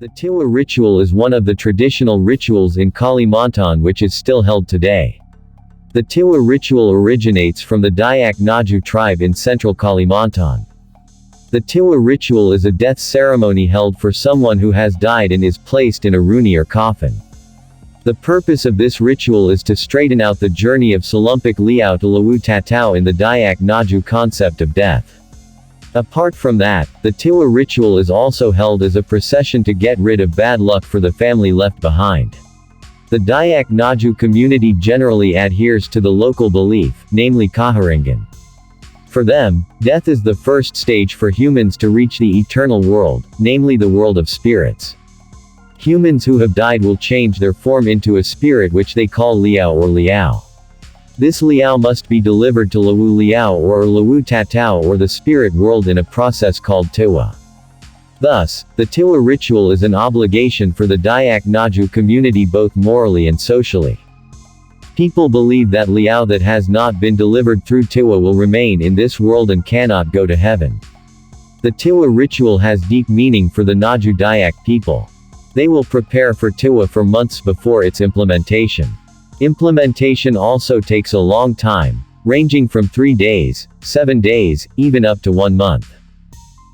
The tiwah ritual is one of the traditional rituals in Kalimantan which is still held today. The tiwah ritual originates from the Dayak Ngaju tribe in central Kalimantan. The tiwah ritual is a death ceremony held for someone who has died and is placed in a runi or coffin. The purpose of this ritual is to straighten out the journey of Salumpik Liao to Lawu Tatao in the Dayak Ngaju concept of death. Apart from that, the tiwah ritual is also held as a procession to get rid of bad luck for the family left behind. The Dayak Ngaju community generally adheres to the local belief, namely kaharingan. For them, death is the first stage for humans to reach the eternal world, namely the world of spirits. Humans who have died will change their form into a spirit which they call Liao or Liao. This Liao must be delivered to Lawu Liao or Lawu Tatao or the spirit world in a process called tiwah. Thus, the tiwah ritual is an obligation for the Dayak Ngaju community both morally and socially. People believe that Liao that has not been delivered through tiwah will remain in this world and cannot go to heaven. The tiwah ritual has deep meaning for the Ngaju Dayak people. They will prepare for tiwah for months before its implementation. Implementation also takes a long time, ranging from 3 days, 7 days, even up to 1 month.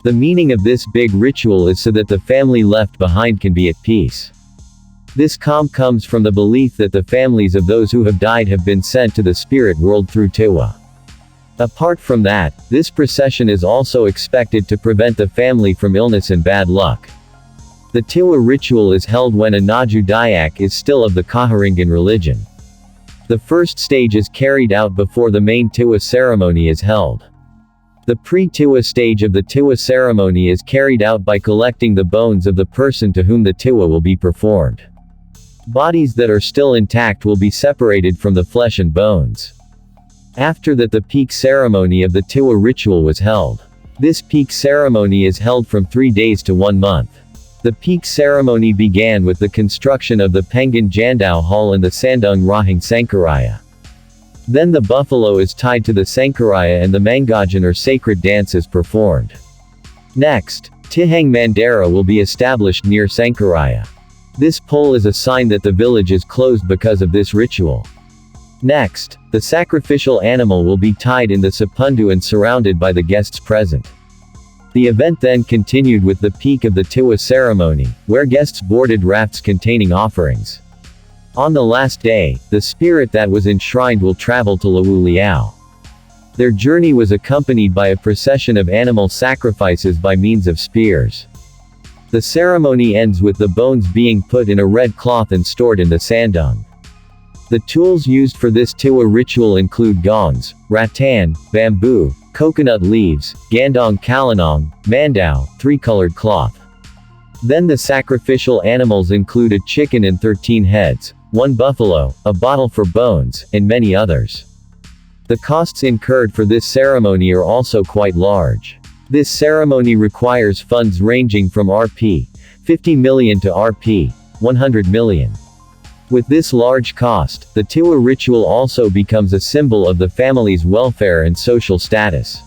The meaning of this big ritual is so that the family left behind can be at peace. This calm comes from the belief that the families of those who have died have been sent to the spirit world through tiwah. Apart from that, this procession is also expected to prevent the family from illness and bad luck. The tiwah ritual is held when a Ngaju Dayak is still of the Kaharingan religion. The first stage is carried out before the main tiwah ceremony is held. The pre-tiwah stage of the tiwah ceremony is carried out by collecting the bones of the person to whom the tiwah will be performed. Bodies that are still intact will be separated from the flesh and bones. After that, the peak ceremony of the tiwah ritual was held. This peak ceremony is held from 3 days to 1 month. The peak ceremony began with the construction of the Pengan Jandao Hall and the Sandung Rahing Sankaraya. Then the buffalo is tied to the Sankaraya and the Mangajan or sacred dance is performed. Next, Tihang Mandara will be established near Sankaraya. This pole is a sign that the village is closed because of this ritual. Next, the sacrificial animal will be tied in the sapundu and surrounded by the guests present. The event then continued with the peak of the tiwah ceremony, where guests boarded rafts containing offerings. On the last day, the spirit that was enshrined will travel to Lawu Liao. Their journey was accompanied by a procession of animal sacrifices by means of spears. The ceremony ends with the bones being put in a red cloth and stored in the sandung. The tools used for this tiwah ritual include gongs, rattan, bamboo, coconut leaves, gandong kalanong, mandao, 3-colored cloth. Then the sacrificial animals include a chicken and 13 heads, 1 buffalo, a bottle for bones, and many others. The costs incurred for this ceremony are also quite large. This ceremony requires funds ranging from Rp. 50 million to Rp. 100 million. With this large cost, the tiwah ritual also becomes a symbol of the family's welfare and social status.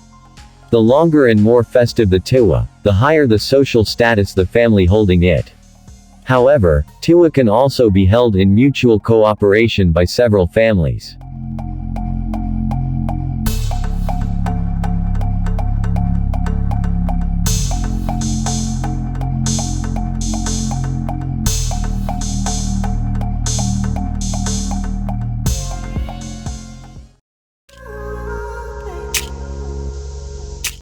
The longer and more festive the tiwah, the higher the social status the family holding it. However, tiwah can also be held in mutual cooperation by several families.